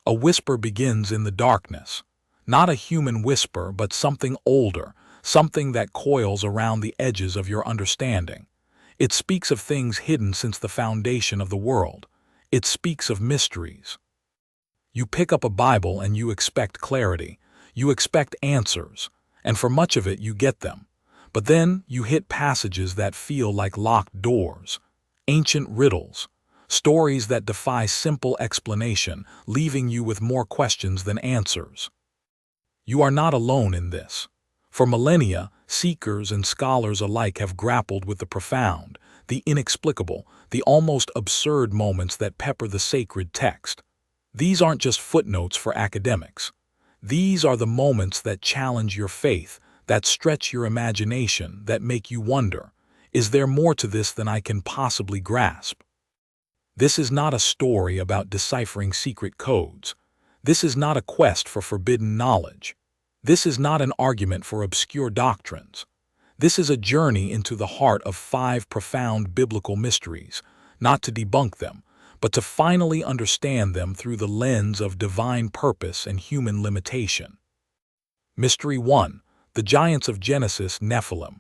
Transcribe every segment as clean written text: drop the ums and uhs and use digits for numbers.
A whisper begins in the darkness. Not a human whisper, but something older, something that coils around the edges of your understanding. It speaks of things hidden since the foundation of the world. It speaks of mysteries. You pick up a Bible and you expect clarity. You expect answers, and for much of it you get them. But then you hit passages that feel like locked doors, ancient riddles, stories that defy simple explanation, leaving you with more questions than answers. You are not alone in this. For millennia, seekers and scholars alike have grappled with the profound, the inexplicable, the almost absurd moments that pepper the sacred text. These aren't just footnotes for academics. These are the moments that challenge your faith, that stretch your imagination, that make you wonder, is there more to this than I can possibly grasp? This is not a story about deciphering secret codes. This is not a quest for forbidden knowledge. This is not an argument for obscure doctrines. This is a journey into the heart of 5 profound biblical mysteries, not to debunk them, but to finally understand them through the lens of divine purpose and human limitation. Mystery 1. The Giants of Genesis, Nephilim.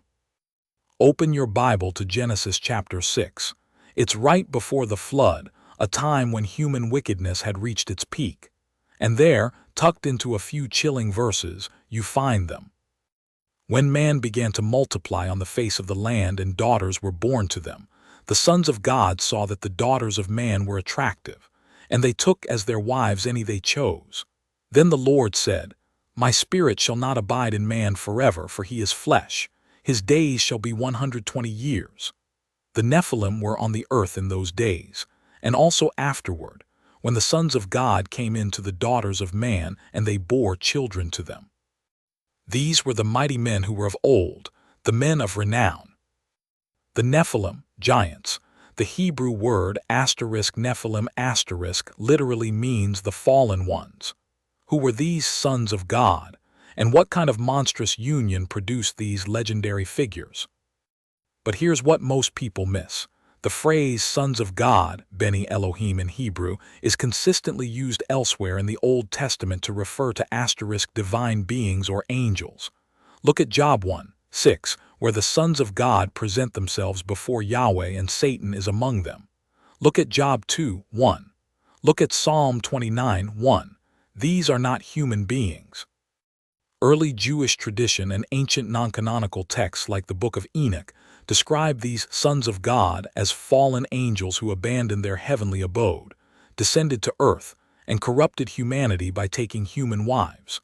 Open your Bible to Genesis chapter 6. It's right before the flood, a time when human wickedness had reached its peak. And there, tucked into a few chilling verses, you find them. When man began to multiply on the face of the land and daughters were born to them, the sons of God saw that the daughters of man were attractive, and they took as their wives any they chose. Then the Lord said, My spirit shall not abide in man forever, for he is flesh. His days shall be 120 years. The Nephilim were on the earth in those days, and also afterward, when the sons of God came in to the daughters of man, and they bore children to them. These were the mighty men who were of old, the men of renown. The Nephilim, giants. The Hebrew word Nephilim literally means the fallen ones. Who were these sons of God, and what kind of monstrous union produced these legendary figures? But here's what most people miss. The phrase sons of God, Beni Elohim in Hebrew, is consistently used elsewhere in the Old Testament to refer to divine beings or angels. Look at Job 1:6, where the sons of God present themselves before Yahweh and Satan is among them. Look at Job 2:1. Look at Psalm 29:1. These are not human beings. Early Jewish tradition and ancient non-canonical texts like the Book of Enoch describe these sons of God as fallen angels who abandoned their heavenly abode, descended to earth, and corrupted humanity by taking human wives.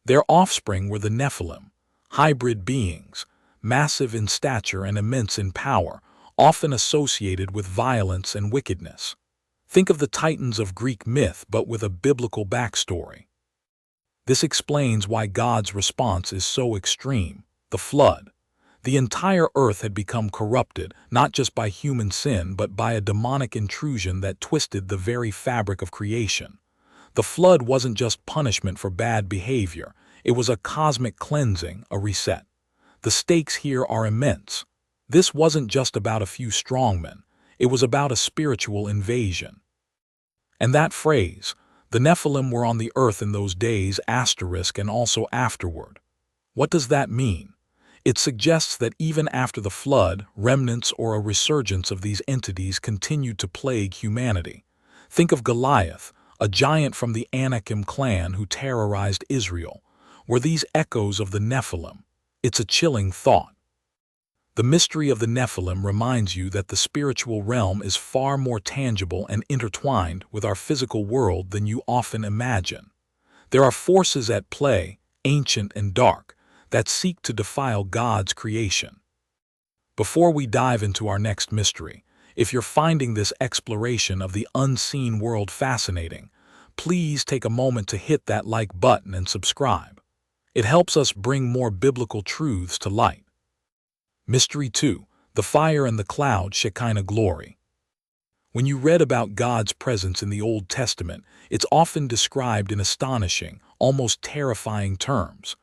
Their offspring were the Nephilim, hybrid beings, massive in stature and immense in power, often associated with violence and wickedness. Think of the titans of Greek myth, but with a biblical backstory. This explains why God's response is so extreme: the flood. The entire earth had become corrupted, not just by human sin, but by a demonic intrusion that twisted the very fabric of creation. The flood wasn't just punishment for bad behavior, it was a cosmic cleansing, a reset. The stakes here are immense. This wasn't just about a few strongmen, it was about a spiritual invasion. And that phrase, the Nephilim were on the earth in those days, and also afterward. What does that mean? It suggests that even after the flood, remnants or a resurgence of these entities continued to plague humanity. Think of Goliath, a giant from the Anakim clan who terrorized Israel. Were these echoes of the Nephilim? It's a chilling thought. The mystery of the Nephilim reminds you that the spiritual realm is far more tangible and intertwined with our physical world than you often imagine. There are forces at play, ancient and dark, that seek to defile God's creation. Before we dive into our next mystery, if you're finding this exploration of the unseen world fascinating, please take a moment to hit that like button and subscribe. It helps us bring more biblical truths to light. Mystery 2. The Fire and the Cloud, Shekinah Glory. When you read about God's presence in the Old Testament, it's often described in astonishing, almost terrifying terms.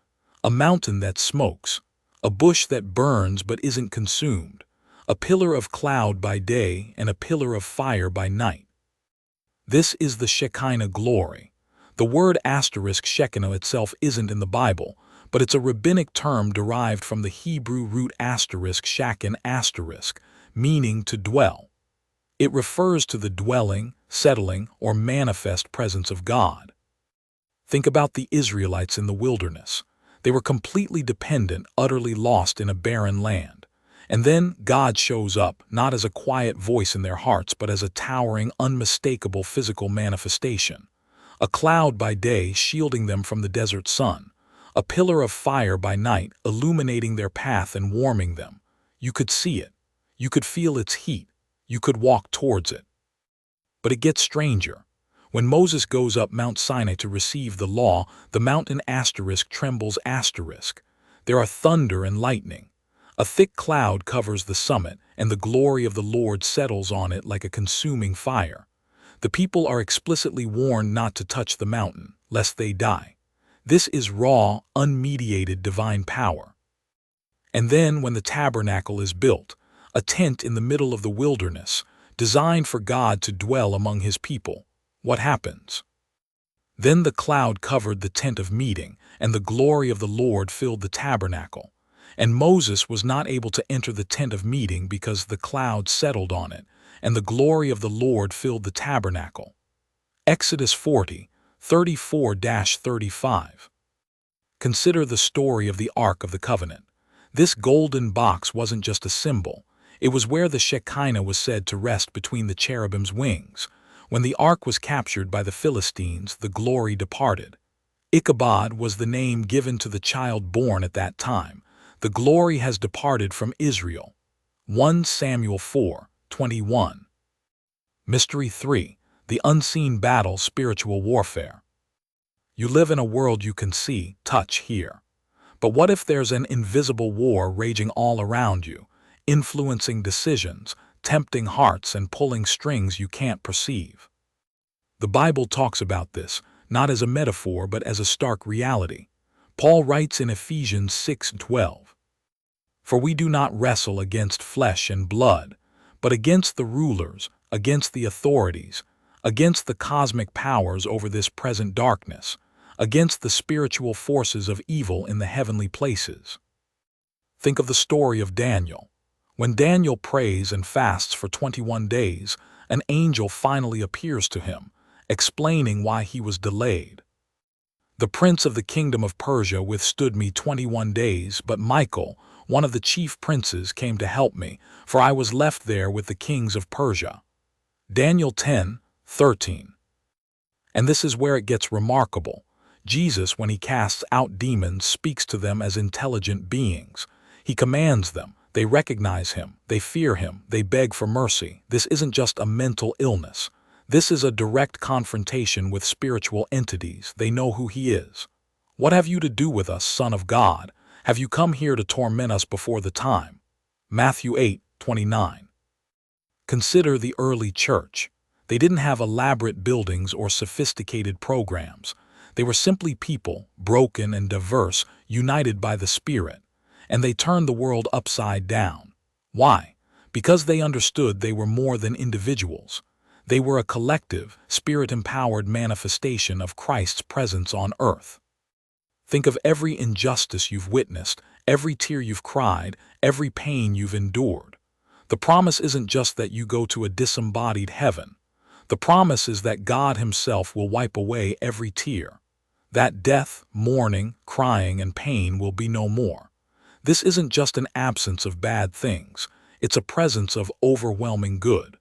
A mountain that smokes, a bush that burns but isn't consumed, a pillar of cloud by day and a pillar of fire by night. This is the Shekinah Glory. The word asterisk Shekinah itself isn't in the Bible, but it's a rabbinic term derived from the Hebrew root asterisk shakin asterisk, meaning to dwell. It refers to the dwelling, settling, or manifest presence of God. Think about the Israelites in the wilderness. They were completely dependent, utterly lost in a barren land. And then God shows up, not as a quiet voice in their hearts, but as a towering, unmistakable physical manifestation. A cloud by day shielding them from the desert sun. A pillar of fire by night illuminating their path and warming them. You could see it. You could feel its heat. You could walk towards it. But it gets stranger. When Moses goes up Mount Sinai to receive the law, the mountain asterisk trembles asterisk. There are thunder and lightning. A thick cloud covers the summit, and the glory of the Lord settles on it like a consuming fire. The people are explicitly warned not to touch the mountain, lest they die. This is raw, unmediated divine power. And then when the tabernacle is built, a tent in the middle of the wilderness, designed for God to dwell among his people, what happens? Then the cloud covered the tent of meeting, and the glory of the Lord filled the tabernacle. And Moses was not able to enter the tent of meeting because the cloud settled on it, and the glory of the Lord filled the tabernacle. Exodus 40, 34-35. Consider the story of the Ark of the Covenant. This golden box wasn't just a symbol. It was where the Shekinah was said to rest between the cherubim's wings. When the ark was captured by the Philistines, the glory departed. Ichabod was the name given to the child born at that time. The glory has departed from Israel. 1 Samuel 4:21. Mystery 3. The unseen battle, spiritual warfare. You live in a world you can see, touch, hear. But what if there's an invisible war raging all around you, influencing decisions, tempting hearts, and pulling strings you can't perceive? The Bible talks about this, not as a metaphor but as a stark reality. Paul writes in Ephesians 6:12, "For we do not wrestle against flesh and blood, but against the rulers, against the authorities, against the cosmic powers over this present darkness, against the spiritual forces of evil in the heavenly places." Think of the story of Daniel. When Daniel prays and fasts for 21 days, an angel finally appears to him, explaining why he was delayed. "The prince of the kingdom of Persia withstood me 21 days, but Michael, one of the chief princes, came to help me, for I was left there with the kings of Persia." Daniel 10:13. And this is where it gets remarkable. Jesus, when he casts out demons, speaks to them as intelligent beings. He commands them. They recognize him, they fear him, they beg for mercy. This isn't just a mental illness. This is a direct confrontation with spiritual entities. They know who he is. "What have you to do with us, Son of God? Have you come here to torment us before the time?" Matthew 8:29. Consider the early church. They didn't have elaborate buildings or sophisticated programs. They were simply people, broken and diverse, united by the Spirit. And they turned the world upside down. Why? Because they understood they were more than individuals. They were a collective, Spirit-empowered manifestation of Christ's presence on earth. Think of every injustice you've witnessed, every tear you've cried, every pain you've endured. The promise isn't just that you go to a disembodied heaven. The promise is that God himself will wipe away every tear. That death, mourning, crying, and pain will be no more. This isn't just an absence of bad things. It's a presence of overwhelming good.